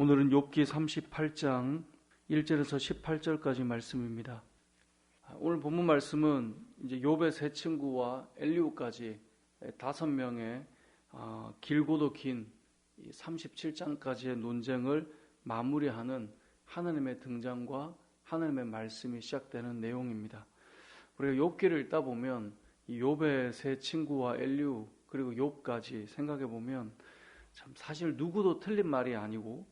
오늘은 욥기 38장 1절에서 18절까지 말씀입니다. 오늘 본문 말씀은 이제 욥의 세 친구와 엘리후까지 5명의 길고도 긴 37장까지의 논쟁을 마무리하는 하나님의 등장과 하나님의 말씀이 시작되는 내용입니다. 우리가 욥기를 읽다 보면 이 욥의 세 친구와 엘리후 그리고 욥까지 생각해 보면 참 사실 누구도 틀린 말이 아니고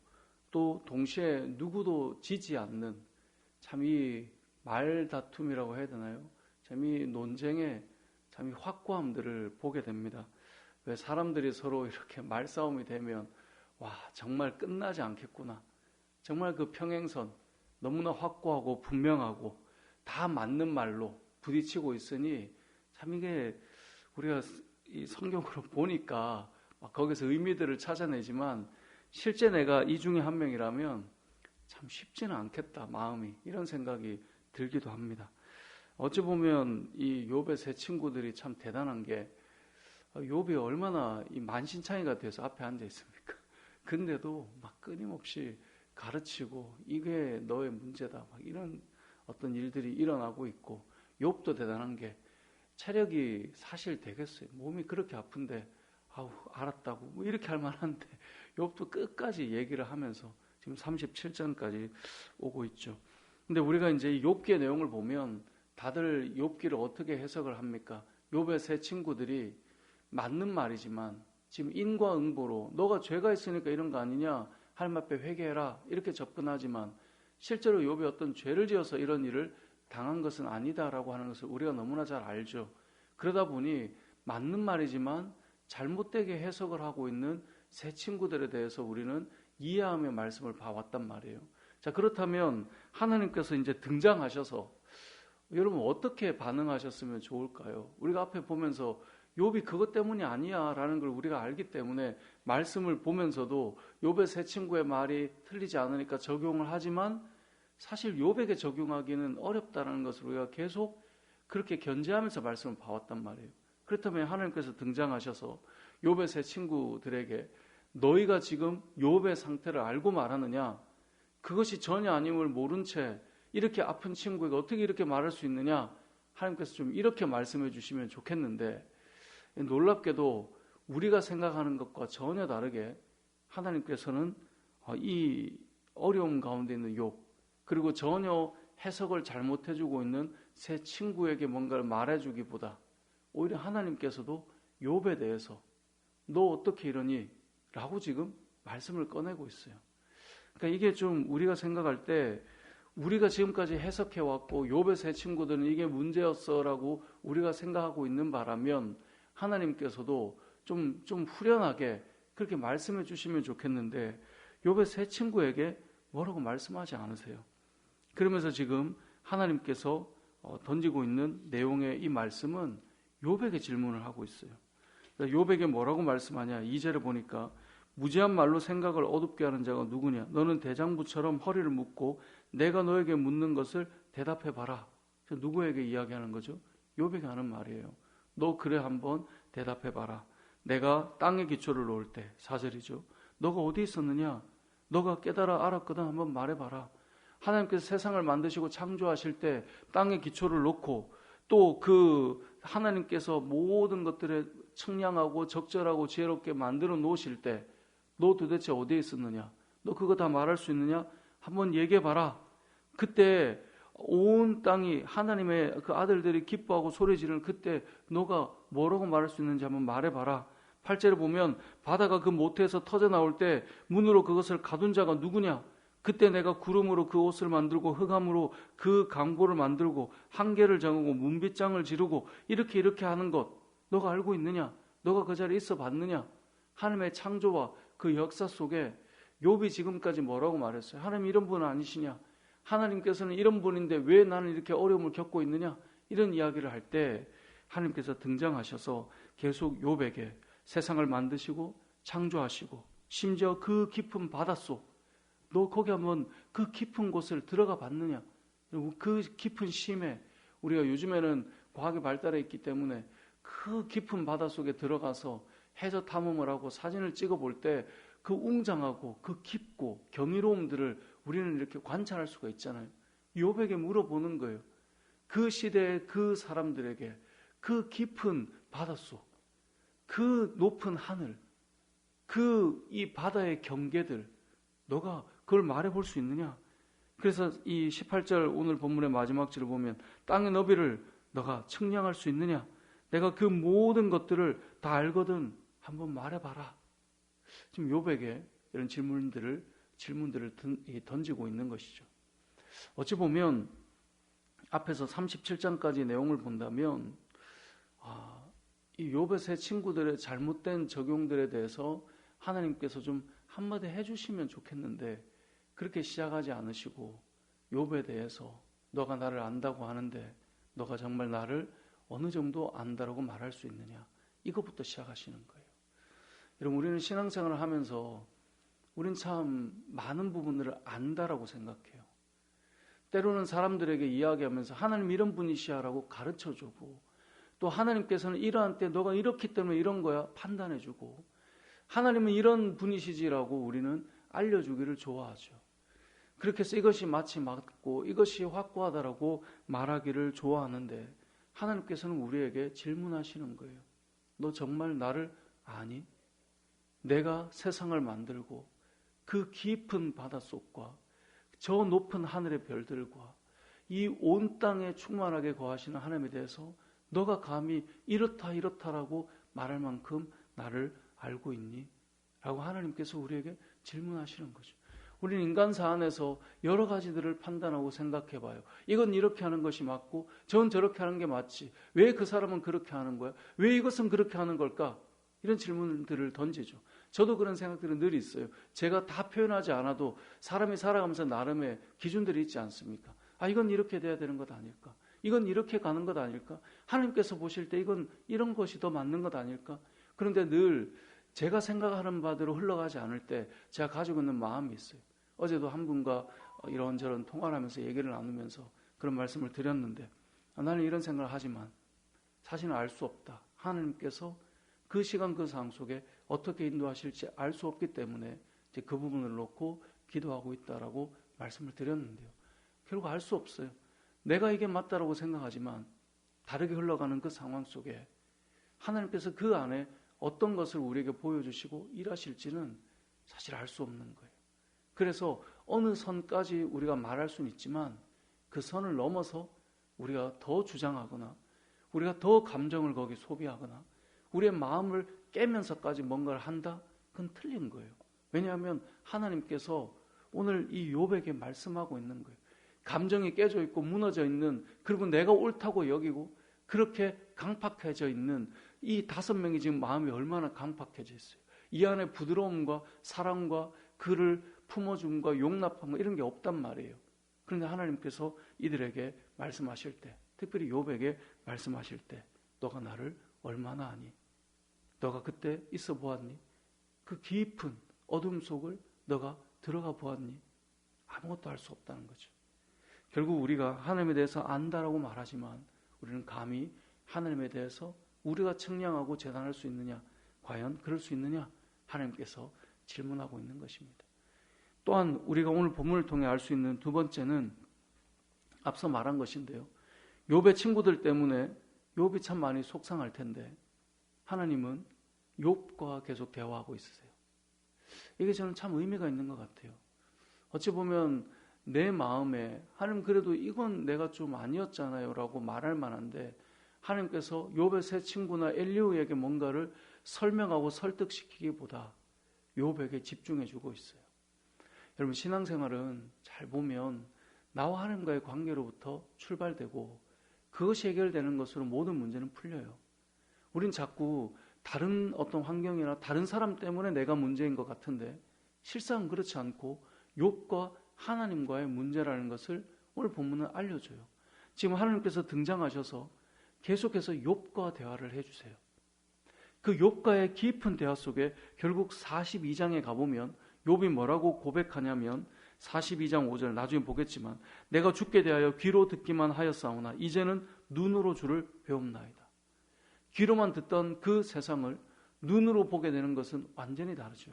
또 동시에 누구도 지지 않는 참 이 말다툼이라고 해야 되나요? 참 이 논쟁의 참 이 확고함들을 보게 됩니다. 왜 사람들이 서로 이렇게 말싸움이 되면 와 정말 끝나지 않겠구나. 정말 그 평행선 너무나 확고하고 분명하고 다 맞는 말로 부딪히고 있으니 참 이게 우리가 이 성경으로 보니까 막 거기서 의미들을 찾아내지만 실제 내가 이 중에 한 명이라면 참 쉽지는 않겠다 마음이 이런 생각이 들기도 합니다. 어찌 보면 이 욥의 세 친구들이 참 대단한 게 욥이 얼마나 이 만신창이가 돼서 앞에 앉아 있습니까? 근데도 막 끊임없이 가르치고 이게 너의 문제다 막 이런 어떤 일들이 일어나고 있고 욥도 대단한 게 체력이 사실 되겠어요. 몸이 그렇게 아픈데 아우 알았다고 뭐 이렇게 할 만한데 욥도 끝까지 얘기를 하면서 지금 37장까지 오고 있죠. 근데 우리가 이제 이 욥기의 내용을 보면 다들 욥기를 어떻게 해석을 합니까? 욥의 세 친구들이 맞는 말이지만 지금 인과응보로 너가 죄가 있으니까 이런 거 아니냐 하나님 앞에 회개해라 이렇게 접근하지만 실제로 욥이 어떤 죄를 지어서 이런 일을 당한 것은 아니다라고 하는 것을 우리가 너무나 잘 알죠. 그러다 보니 맞는 말이지만 잘못되게 해석을 하고 있는 세 친구들에 대해서 우리는 이해하며 말씀을 봐왔단 말이에요. 자, 그렇다면 하나님께서 이제 등장하셔서 여러분 어떻게 반응하셨으면 좋을까요? 우리가 앞에 보면서 욥이 그것 때문이 아니야 라는 걸 우리가 알기 때문에 말씀을 보면서도 욥의 세 친구의 말이 틀리지 않으니까 적용을 하지만 사실 욥에게 적용하기는 어렵다는 것을 우리가 계속 그렇게 견제하면서 말씀을 봐왔단 말이에요. 그렇다면 하나님께서 등장하셔서 욥의 세 친구들에게 너희가 지금 욥의 상태를 알고 말하느냐? 그것이 전혀 아님을 모른 채 이렇게 아픈 친구에게 어떻게 이렇게 말할 수 있느냐? 하나님께서 좀 이렇게 말씀해 주시면 좋겠는데 놀랍게도 우리가 생각하는 것과 전혀 다르게 하나님께서는 이 어려움 가운데 있는 욥 그리고 전혀 해석을 잘못해주고 있는 세 친구에게 뭔가를 말해주기보다 오히려 하나님께서도 욥에 대해서 너 어떻게 이러니? 라고 지금 말씀을 꺼내고 있어요. 그러니까 이게 좀 우리가 생각할 때 우리가 지금까지 해석해왔고 욥의 세 친구들은 이게 문제였어 라고 우리가 생각하고 있는 바라면 하나님께서도 좀 후련하게 그렇게 말씀해 주시면 좋겠는데 욥의 세 친구에게 뭐라고 말씀하지 않으세요. 그러면서 지금 하나님께서 던지고 있는 내용의 이 말씀은 욥에게 질문을 하고 있어요. 욥에게 뭐라고 말씀하냐? 2절에 보니까 무지한 말로 생각을 어둡게 하는 자가 누구냐? 너는 대장부처럼 허리를 묶고 내가 너에게 묻는 것을 대답해봐라. 누구에게 이야기하는 거죠? 욥에게 하는 말이에요. 너 그래 한번 대답해봐라. 내가 땅에 기초를 놓을 때 4절이죠. 너가 어디 있었느냐? 너가 깨달아 알았거든 한번 말해봐라. 하나님께서 세상을 만드시고 창조하실 때 땅에 기초를 놓고 또 그 하나님께서 모든 것들에 청량하고 적절하고 지혜롭게 만들어 놓으실 때 너 도대체 어디에 있었느냐? 너 그거 다 말할 수 있느냐? 한번 얘기해봐라. 그때 온 땅이 하나님의 그 아들들이 기뻐하고 소리 지르는 그때 너가 뭐라고 말할 수 있는지 한번 말해봐라. 8절에 보면 바다가 그 모태에서 터져 나올 때 문으로 그것을 가둔 자가 누구냐? 그때 내가 구름으로 그 옷을 만들고 흑암으로 그 강보를 만들고 한계를 정하고 문빗장을 지르고 이렇게 하는 것 너가 알고 있느냐? 너가 그 자리에 있어 봤느냐? 하나님의 창조와 그 역사 속에 욥이 지금까지 뭐라고 말했어요? 하나님 이런 분 아니시냐? 하나님께서는 이런 분인데 왜 나는 이렇게 어려움을 겪고 있느냐? 이런 이야기를 할 때 하나님께서 등장하셔서 계속 욥에게 세상을 만드시고 창조하시고 심지어 그 깊은 바닷속 너 거기 한번 그 깊은 곳을 들어가 봤느냐? 그 깊은 심해 우리가 요즘에는 과학이 발달해 있기 때문에 그 깊은 바닷속에 들어가서 해저 탐험을 하고 사진을 찍어 볼 때 그 웅장하고 그 깊고 경이로움들을 우리는 이렇게 관찰할 수가 있잖아요. 욥에게 물어보는 거예요. 그 시대의 그 사람들에게 그 깊은 바닷속, 그 높은 하늘, 그 이 바다의 경계들, 너가 그걸 말해볼 수 있느냐? 그래서 이 18절 오늘 본문의 마지막 절을 보면 땅의 너비를 너가 측량할 수 있느냐? 내가 그 모든 것들을 다 알거든. 한번 말해봐라. 지금 욥에게 이런 질문들을 던지고 있는 것이죠. 어찌 보면 앞에서 37장까지 내용을 본다면 이 욥의 세 친구들의 잘못된 적용들에 대해서 하나님께서 좀 한마디 해주시면 좋겠는데 그렇게 시작하지 않으시고 욥에 대해서 너가 나를 안다고 하는데 너가 정말 나를 어느 정도 안다라고 말할 수 있느냐, 이것부터 시작하시는 거예요. 여러분, 우리는 신앙생활을 하면서 우린 참 많은 부분들을 안다라고 생각해요. 때로는 사람들에게 이야기하면서 하나님 이런 분이시야라고 가르쳐주고, 또 하나님께서는 이러한 때 너가 이렇기 때문에 이런 거야 판단해주고, 하나님은 이런 분이시지라고 우리는 알려주기를 좋아하죠. 그렇게 해서 이것이 마치 맞고 이것이 확고하다라고 말하기를 좋아하는데 하나님께서는 우리에게 질문하시는 거예요. 너 정말 나를 아니? 내가 세상을 만들고 그 깊은 바닷속과 저 높은 하늘의 별들과 이 온 땅에 충만하게 거하시는 하나님에 대해서 너가 감히 이렇다라고 말할 만큼 나를 알고 있니? 라고 하나님께서 우리에게 질문하시는 거죠. 우리는 인간사 안에서 여러 가지들을 판단하고 생각해 봐요. 이건 이렇게 하는 것이 맞고 저건 저렇게 하는 게 맞지. 왜 그 사람은 그렇게 하는 거야? 왜 이것은 그렇게 하는 걸까? 이런 질문들을 던지죠. 저도 그런 생각들은 늘 있어요. 제가 다 표현하지 않아도 사람이 살아가면서 나름의 기준들이 있지 않습니까? 이건 이렇게 돼야 되는 것 아닐까? 이건 이렇게 가는 것 아닐까? 하나님께서 보실 때 이건 이런 것이 더 맞는 것 아닐까? 그런데 늘 제가 생각하는 바대로 흘러가지 않을 때 제가 가지고 있는 마음이 있어요. 어제도 한 분과 이런저런 통화를 하면서 얘기를 나누면서 그런 말씀을 드렸는데 나는 이런 생각을 하지만 사실은 알 수 없다. 하나님께서 그 시간 그 상황 속에 어떻게 인도하실지 알 수 없기 때문에 이제 그 부분을 놓고 기도하고 있다라고 말씀을 드렸는데요. 결국 알 수 없어요. 내가 이게 맞다라고 생각하지만 다르게 흘러가는 그 상황 속에 하나님께서 그 안에 어떤 것을 우리에게 보여주시고 일하실지는 사실 알 수 없는 거예요. 그래서 어느 선까지 우리가 말할 수는 있지만 그 선을 넘어서 우리가 더 주장하거나 우리가 더 감정을 거기 소비하거나 우리의 마음을 깨면서까지 뭔가를 한다? 그건 틀린 거예요. 왜냐하면 하나님께서 오늘 이 욥에게 말씀하고 있는 거예요. 감정이 깨져 있고 무너져 있는, 그리고 내가 옳다고 여기고 그렇게 강팍해져 있는 이 5명이 지금 마음이 얼마나 강팍해져 있어요. 이 안에 부드러움과 사랑과 그를 품어줌과 용납함과 이런 게 없단 말이에요. 그런데 하나님께서 이들에게 말씀하실 때, 특별히 욥에게 말씀하실 때 너가 나를 얼마나 아니? 너가 그때 있어 보았니? 그 깊은 어둠 속을 너가 들어가 보았니? 아무것도 알 수 없다는 거죠. 결국 우리가 하나님에 대해서 안다라고 말하지만 우리는 감히 하나님에 대해서 우리가 측량하고 재단할 수 있느냐? 과연 그럴 수 있느냐? 하나님께서 질문하고 있는 것입니다. 또한 우리가 오늘 본문을 통해 알 수 있는 두 번째는 앞서 말한 것인데요. 욥의 친구들 때문에 욥이 참 많이 속상할 텐데 하나님은 욥과 계속 대화하고 있으세요. 이게 저는 참 의미가 있는 것 같아요. 어찌 보면 내 마음에 하나님 그래도 이건 내가 좀 아니었잖아요 라고 말할 만한데 하나님께서 욥의 세 친구나 엘리후에게 뭔가를 설명하고 설득시키기보다 욥에게 집중해 주고 있어요. 여러분, 신앙생활은 잘 보면 나와 하나님과의 관계로부터 출발되고 그것이 해결되는 것으로 모든 문제는 풀려요. 우린 자꾸 다른 어떤 환경이나 다른 사람 때문에 내가 문제인 것 같은데 실상은 그렇지 않고 욥과 하나님과의 문제라는 것을 오늘 본문은 알려줘요. 지금 하나님께서 등장하셔서 계속해서 욥과 대화를 해주세요. 그 욥과의 깊은 대화 속에 결국 42장에 가보면 욥이 뭐라고 고백하냐면 42장 5절 나중에 보겠지만 내가 주께 대하여 귀로 듣기만 하였사오나 이제는 눈으로 주를 배웁나이다. 귀로만 듣던 그 세상을 눈으로 보게 되는 것은 완전히 다르죠.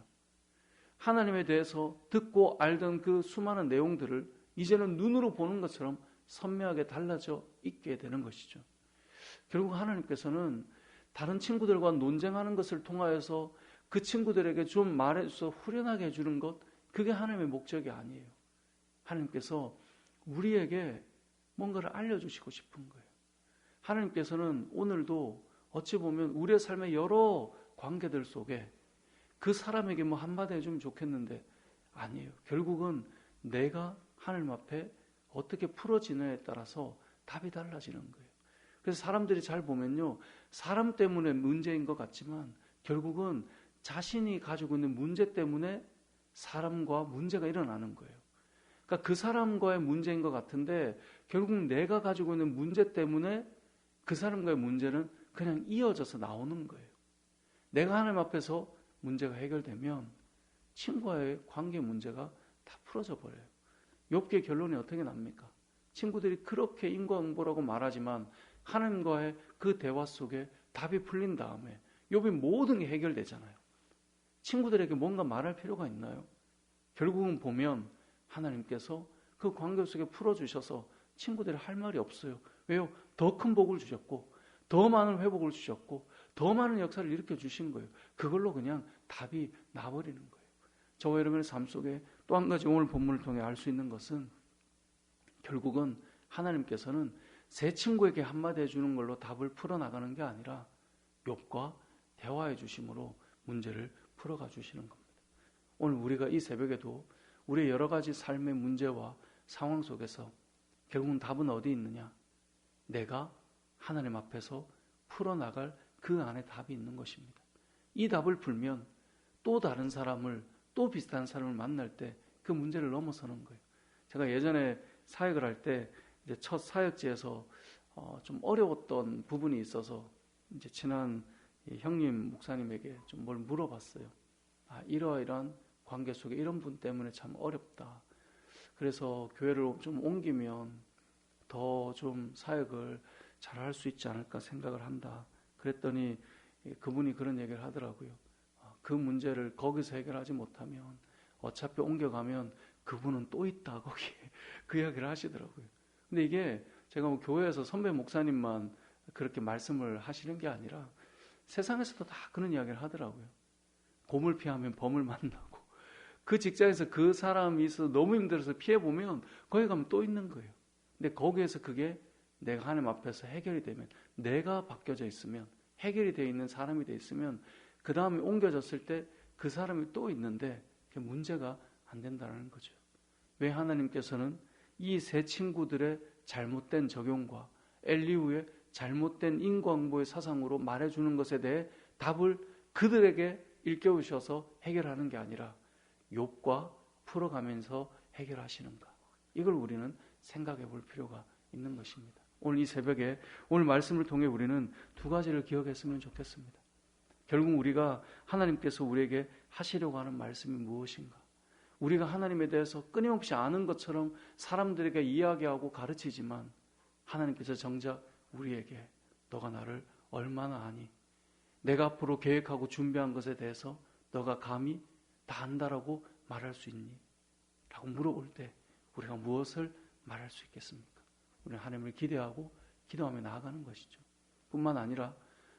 하나님에 대해서 듣고 알던 그 수많은 내용들을 이제는 눈으로 보는 것처럼 선명하게 달라져 있게 되는 것이죠. 결국 하나님께서는 다른 친구들과 논쟁하는 것을 통하여서 그 친구들에게 좀 말해줘서 후련하게 해주는 것, 그게 하나님의 목적이 아니에요. 하나님께서 우리에게 뭔가를 알려주시고 싶은 거예요. 하나님께서는 오늘도 어찌 보면 우리의 삶의 여러 관계들 속에 그 사람에게 뭐 한마디 해주면 좋겠는데 아니에요. 결국은 내가 하나님 앞에 어떻게 풀어지느냐에 따라서 답이 달라지는 거예요. 그래서 사람들이 잘 보면요, 사람 때문에 문제인 것 같지만 결국은 자신이 가지고 있는 문제 때문에 사람과 문제가 일어나는 거예요. 그러니까 그 사람과의 문제인 것 같은데 결국 내가 가지고 있는 문제 때문에 그 사람과의 문제는 그냥 이어져서 나오는 거예요. 내가 하나님 앞에서 문제가 해결되면 친구와의 관계 문제가 다 풀어져 버려요. 욥기의 결론이 어떻게 납니까? 친구들이 그렇게 인과응보라고 말하지만 하나님과의 그 대화 속에 답이 풀린 다음에 욥이 모든 게 해결되잖아요. 친구들에게 뭔가 말할 필요가 있나요? 결국은 보면 하나님께서 그 관계 속에 풀어주셔서 친구들이 할 말이 없어요. 왜요? 더 큰 복을 주셨고 더 많은 회복을 주셨고 더 많은 역사를 일으켜 주신 거예요. 그걸로 그냥 답이 나버리는 거예요. 저와 여러분의 삶 속에 또 한 가지 오늘 본문을 통해 알 수 있는 것은 결국은 하나님께서는 새 친구에게 한마디 해주는 걸로 답을 풀어나가는 게 아니라 욥과 대화해 주심으로 문제를 풀어가 주시는 겁니다. 오늘 우리가 이 새벽에도 우리의 여러 가지 삶의 문제와 상황 속에서 결국은 답은 어디 있느냐? 내가 하나님 앞에서 풀어나갈 그 안에 답이 있는 것입니다. 이 답을 풀면 또 다른 사람을, 또 비슷한 사람을 만날 때 그 문제를 넘어서는 거예요. 제가 예전에 사역을 할 때 이제 첫 사역지에서 좀 어려웠던 부분이 있어서 이제 친한 형님 목사님에게 좀 뭘 물어봤어요. 이러이러한 관계 속에 이런 분 때문에 참 어렵다. 그래서 교회를 좀 옮기면 더 좀 사역을 잘할 수 있지 않을까 생각을 한다. 그랬더니 그분이 그런 얘기를 하더라고요. 그 문제를 거기서 해결하지 못하면 어차피 옮겨가면 그분은 또 있다 거기에 그 이야기를 하시더라고요. 근데 이게 제가 뭐 교회에서 선배 목사님만 그렇게 말씀을 하시는 게 아니라 세상에서도 다 그런 이야기를 하더라고요. 곰을 피하면 범을 만나고 그 직장에서 그 사람이 있어서 너무 힘들어서 피해보면 거기 가면 또 있는 거예요. 근데 거기에서 그게 내가 하나님 앞에서 해결이 되면, 내가 바뀌어져 있으면, 해결이 되어 있는 사람이 되어 있으면 그 다음에 옮겨졌을 때 그 사람이 또 있는데 그게 문제가 안 된다는 거죠. 왜 하나님께서는 이 세 친구들의 잘못된 적용과 엘리후의 잘못된 인과응보의 사상으로 말해주는 것에 대해 답을 그들에게 일깨우셔서 해결하는 게 아니라 욥과 풀어가면서 해결하시는가? 이걸 우리는 생각해 볼 필요가 있는 것입니다. 오늘 이 새벽에 오늘 말씀을 통해 우리는 두 가지를 기억했으면 좋겠습니다. 결국 우리가 하나님께서 우리에게 하시려고 하는 말씀이 무엇인가? 우리가 하나님에 대해서 끊임없이 아는 것처럼 사람들에게 이야기하고 가르치지만 하나님께서 정작 우리에게 너가 나를 얼마나 아니? 내가 앞으로 계획하고 준비한 것에 대해서 너가 감히 다 안다라고 말할 수 있니? 라고 물어볼 때 우리가 무엇을 말할 수 있겠습니까? 우리는 하나님을 기대하고 기도하며 나아가는 것이죠. 뿐만 아니라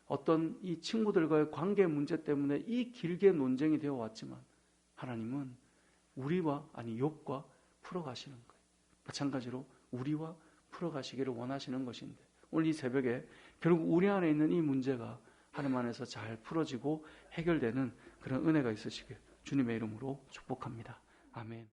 어떤 이 친구들과의 관계 문제 때문에 이 길게 논쟁이 되어 왔지만 하나님은 우리와 욥과 풀어가시는 거예요. 마찬가지로 우리와 풀어가시기를 원하시는 것인데 오늘 이 새벽에 결국 우리 안에 있는 이 문제가 하나님 안에서 잘 풀어지고 해결되는 그런 은혜가 있으시길 주님의 이름으로 축복합니다. 아멘.